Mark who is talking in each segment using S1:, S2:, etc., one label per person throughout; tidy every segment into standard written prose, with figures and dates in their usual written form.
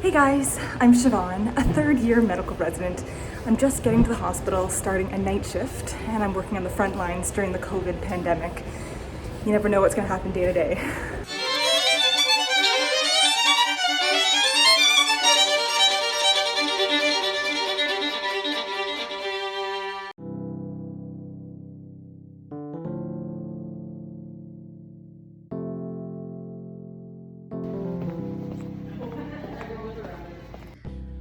S1: Hey guys, I'm Siobhan, a third-year medical resident. I'm just getting to the hospital, starting a night shift, and I'm working on the front lines during the COVID pandemic. You never know what's going to happen day to day.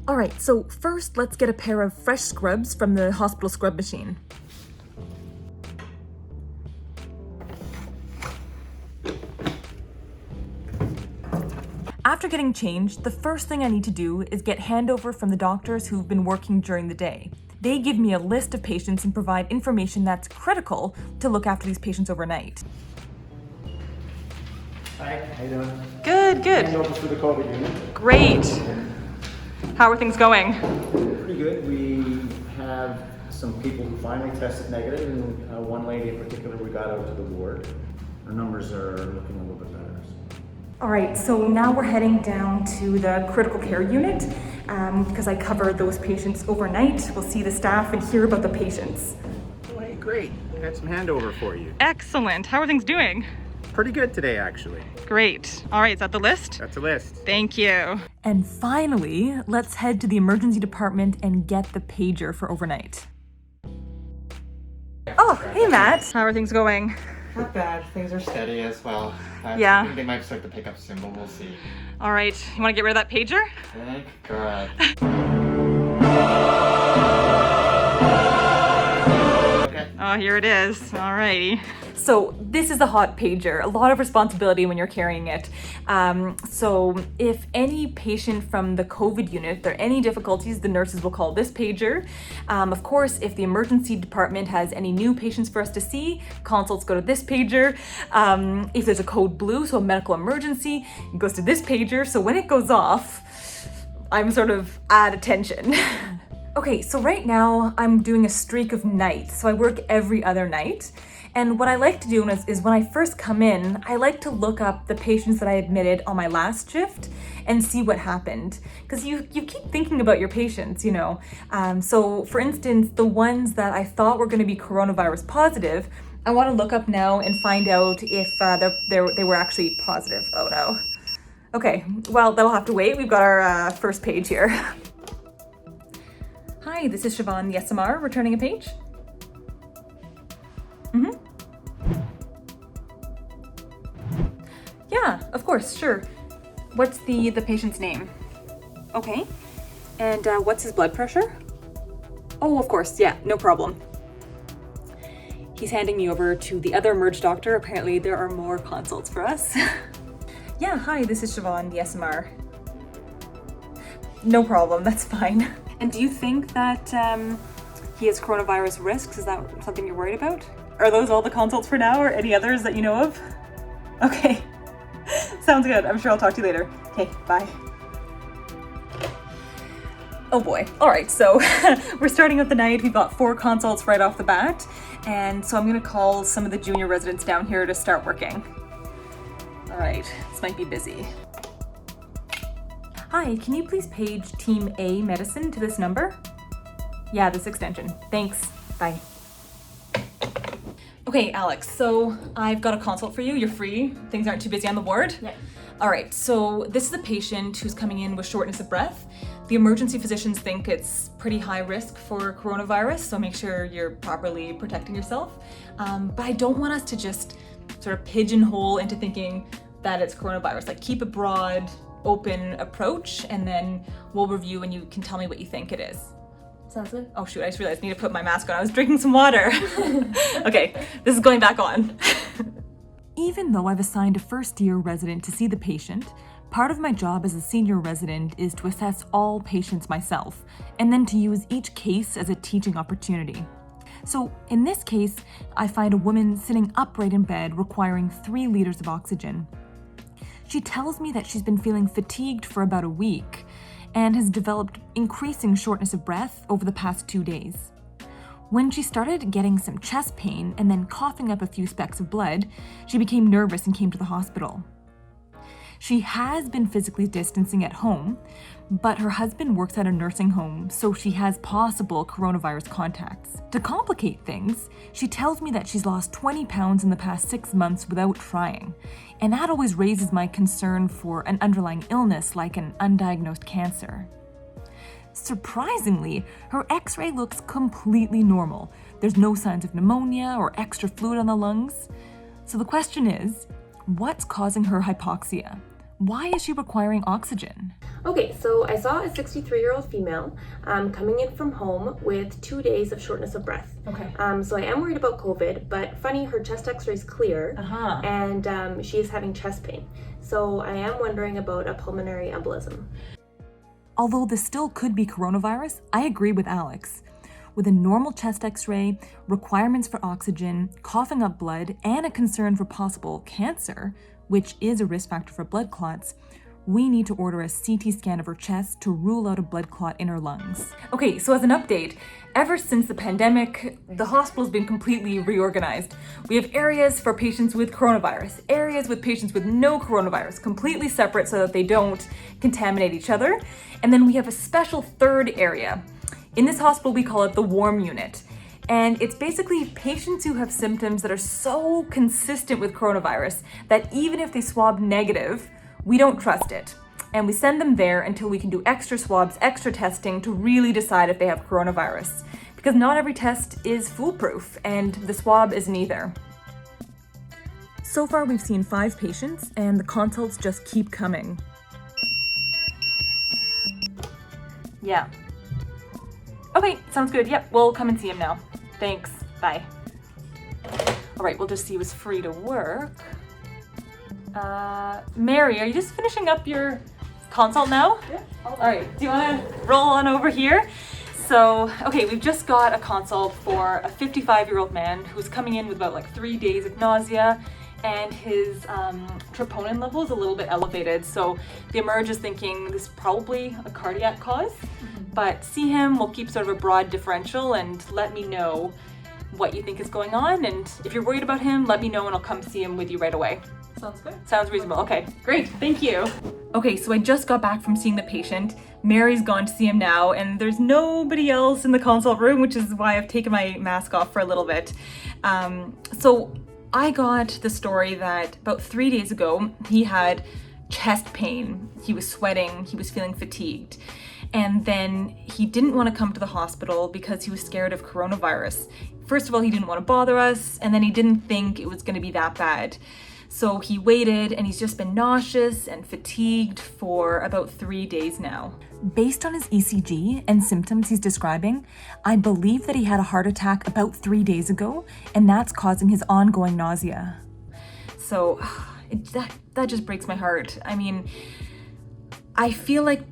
S1: Alright, so first let's get a pair of fresh scrubs from the hospital scrub machine. After getting changed, the first thing I need to do is get handover from the doctors who've been working during the day. They give me a list of patients and provide information that's critical to look after these patients overnight.
S2: Hi, how you doing?
S1: Good.
S2: Handover for the COVID unit.
S1: Great. How are things going?
S2: Pretty good. We have some people who finally tested negative, and one lady in particular we got out to the ward. Our numbers are looking a little bit better.
S1: All right, so now we're heading down to the critical care unit because I cover those patients overnight. We'll see the staff and hear about the patients.
S2: Oh, hey, great. I got some handover for you.
S1: Excellent. How are things doing?
S2: Pretty good today, actually.
S1: Great. All right, is that the list?
S2: That's a list.
S1: Thank you. And finally, let's head to the emergency department and get the pager for overnight. Oh, hey Matt. How are things going?
S3: Not bad. Things are steady as well.
S1: Yeah.
S3: I think they might start to pick up soon, but we'll see.
S1: All right, you want to get rid of that pager?
S3: Thank God. Okay.
S1: Oh, here it is. All righty. So this is a hot pager, a lot of responsibility when you're carrying it. So if any patient from the COVID unit, there are any difficulties, the nurses will call this pager. Of course, if the emergency department has any new patients for us to see, consults go to this pager. If there's a code blue, so a medical emergency, it goes to this pager. So when it goes off, I'm sort of at attention. Okay, so right now I'm doing a streak of nights. So I work every other night. And what I like to do is when I first come in, I like to look up the patients that I admitted on my last shift and see what happened. Because you keep thinking about your patients, you know. So for instance, the ones that I thought were going to be coronavirus positive, I want to look up now and find out if they were actually positive. Oh no. Okay, well, that'll have to wait. We've got our first page here. Hi, this is Siobhan, the SMR, returning a page. Yeah, of course, sure. What's the patient's name? Okay. And what's his blood pressure? Oh, of course, yeah, no problem. He's handing me over to the other emerge doctor. Apparently there are more consults for us. Yeah, hi, this is Siobhan, the SMR. No problem, that's fine. And do you think that he has coronavirus risks? Is that something you're worried about? Are those all the consults for now, or any others that you know of? Okay. Sounds good. I'm sure I'll talk to you later. Okay, bye. Oh boy. All right, so we're starting out the night. We've got 4 consults right off the bat. And so I'm gonna call some of the junior residents down here to start working. All right, this might be busy. Hi, can you please page Team A Medicine to this number? Yeah, this extension. Thanks. Bye. Okay, Alex, so I've got a consult for you. You're free. Things aren't too busy on the ward?
S4: Yeah.
S1: All right, so this is a patient who's coming in with shortness of breath. The emergency physicians think it's pretty high risk for coronavirus, so make sure you're properly protecting yourself. But I don't want us to just sort of pigeonhole into thinking that it's coronavirus. Like, keep a broad, open approach, and then we'll review and you can tell me what you think it is.
S4: Sounds good.
S1: Oh shoot, I just realized I need to put my mask on. I was drinking some water. Okay, this is going back on. Even though I've assigned a first-year resident to see the patient, part of my job as a senior resident is to assess all patients myself, and then to use each case as a teaching opportunity. So in this case, I find a woman sitting upright in bed requiring 3 liters of oxygen. She tells me that she's been feeling fatigued for about a week, and has developed increasing shortness of breath over the past 2 days. When she started getting some chest pain and then coughing up a few specks of blood, she became nervous and came to the hospital. She has been physically distancing at home, but her husband works at a nursing home, so she has possible coronavirus contacts. To complicate things, she tells me that she's lost 20 pounds in the past 6 months without trying, and that always raises my concern for an underlying illness like an undiagnosed cancer. Surprisingly, her x-ray looks completely normal. There's no signs of pneumonia or extra fluid on the lungs. So the question is, what's causing her hypoxia? Why is she requiring oxygen?
S4: Okay, so I saw a 63-year-old female coming in from home with 2 days of shortness of breath.
S1: Okay.
S4: So I am worried about COVID, but funny, her chest x-ray is clear, and she is having chest pain. So I am wondering about a pulmonary embolism.
S1: Although this still could be coronavirus, I agree with Alex. With a normal chest x-ray, requirements for oxygen, coughing up blood, and a concern for possible cancer, which is a risk factor for blood clots, we need to order a CT scan of her chest to rule out a blood clot in her lungs. Okay, so as an update, ever since the pandemic, the hospital's been completely reorganized. We have areas for patients with coronavirus, areas with patients with no coronavirus, completely separate so that they don't contaminate each other. And then we have a special third area. In this hospital, we call it the warm unit. And it's basically patients who have symptoms that are so consistent with coronavirus that even if they swab negative, we don't trust it. And we send them there until we can do extra swabs, extra testing to really decide if they have coronavirus. Because not every test is foolproof, and the swab isn't either. So far, we've seen 5 patients, and the consults just keep coming. Yeah. Okay, sounds good. Yep, we'll come and see him now. Thanks. Bye. All right, we'll just see who's free to work. Mary, are you just finishing up your consult now?
S4: Yeah.
S1: All right, do you want to roll on over here? So, okay, we've just got a consult for a 55-year-old man who's coming in with about 3 days of nausea, and his troponin level is a little bit elevated. So the emerge is thinking this is probably a cardiac cause, but see him, we'll keep sort of a broad differential and let me know what you think is going on. And if you're worried about him, let me know and I'll come see him with you right away.
S4: Sounds good.
S1: Sounds reasonable. Okay, great. Thank you. Okay, so I just got back from seeing the patient. Mary's gone to see him now, and there's nobody else in the consult room, which is why I've taken my mask off for a little bit. So I got the story that about 3 days ago, he had chest pain. He was sweating. He was feeling fatigued. And then he didn't want to come to the hospital because he was scared of coronavirus. First of all, he didn't want to bother us, and then he didn't think it was going to be that bad. So he waited, and he's just been nauseous and fatigued for about 3 days now. Based on his ECG and symptoms he's describing, I believe that he had a heart attack about 3 days ago, and that's causing his ongoing nausea. So that just breaks my heart. I mean, I feel like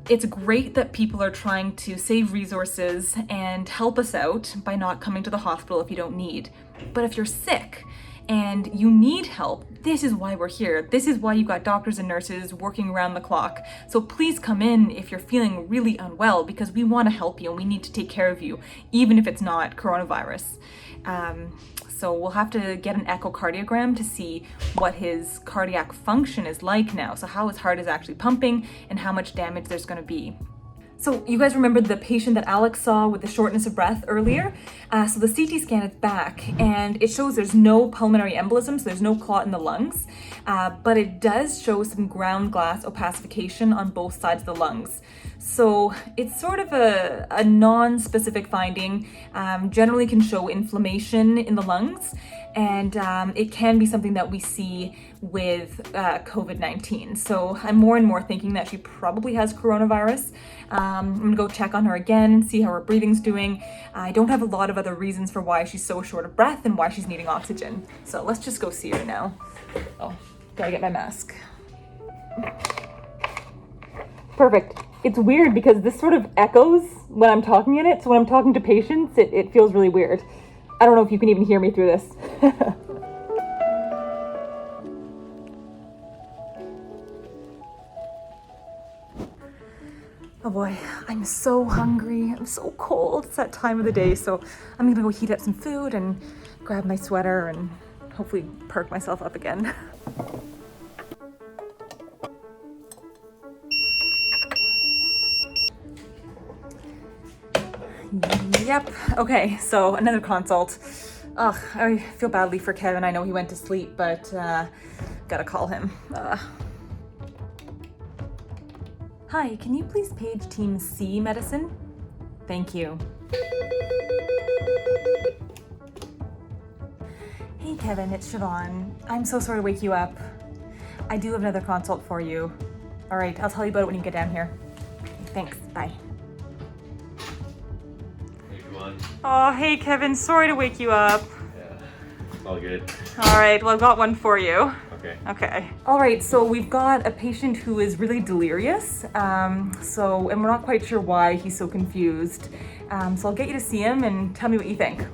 S1: it's great that people are trying to save resources and help us out by not coming to the hospital if you don't need. But if you're sick and you need help, this is why we're here. This is why you've got doctors and nurses working around the clock. So please come in if you're feeling really unwell, because we want to help you and we need to take care of you, even if it's not coronavirus. So we'll have to get an echocardiogram to see what his cardiac function is like now. So how his heart is actually pumping and how much damage there's going to be. So you guys remember the patient that Alex saw with the shortness of breath earlier? So the CT scan is back and it shows there's no pulmonary embolism, so there's no clot in the lungs, but it does show some ground glass opacification on both sides of the lungs. So it's sort of a non-specific finding, generally can show inflammation in the lungs, and it can be something that we see with COVID-19. So I'm more and more thinking that she probably has coronavirus. I'm gonna go check on her again and see how her breathing's doing. I don't have a lot of other reasons for why she's so short of breath and why she's needing oxygen. So let's just go see her now. Oh, gotta get my mask. Perfect. It's weird because this sort of echoes when I'm talking in it. So when I'm talking to patients, it feels really weird. I don't know if you can even hear me through this. Oh boy, I'm so hungry. I'm so cold. It's that time of the day. So I'm gonna go heat up some food and grab my sweater and hopefully perk myself up again. Yep. Okay, so another consult. Ugh, I feel badly for Kevin. I know he went to sleep, but gotta call him. Hi, can you please page Team C medicine? Thank you. Hey Kevin, it's Siobhan. I'm so sorry to wake you up. I do have another consult for you. All right, I'll tell you about it when you get down here. Thanks, bye. Oh, hey Kevin, sorry to wake you up.
S5: Yeah, all good.
S1: All right, well I've got one for you.
S5: Okay.
S1: All right, so we've got a patient who is really delirious. And we're not quite sure why he's so confused. So I'll get you to see him and tell me what you think.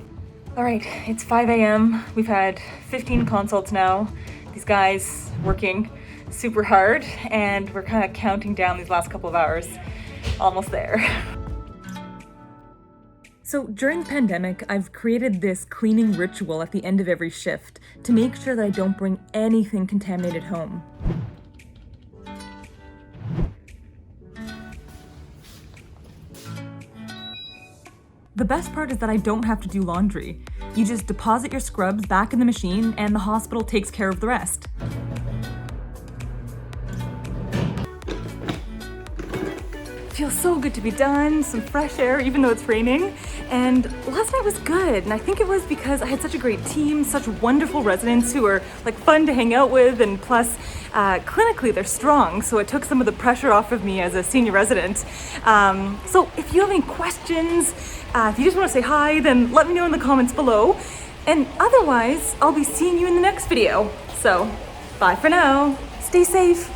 S1: All right, it's 5 a.m. We've had 15 consults now. These guys working super hard, and we're kind of counting down these last couple of hours. Almost there. So during the pandemic, I've created this cleaning ritual at the end of every shift to make sure that I don't bring anything contaminated home. The best part is that I don't have to do laundry. You just deposit your scrubs back in the machine and the hospital takes care of the rest. Feels so good to be done, some fresh air even though it's raining. And last night was good, and I think it was because I had such a great team, such wonderful residents who are like fun to hang out with, and plus clinically they're strong, so it took some of the pressure off of me as a senior resident. So if you have any questions, if you just want to say hi, then let me know in the comments below. And otherwise, I'll be seeing you in the next video. So bye for now, stay safe.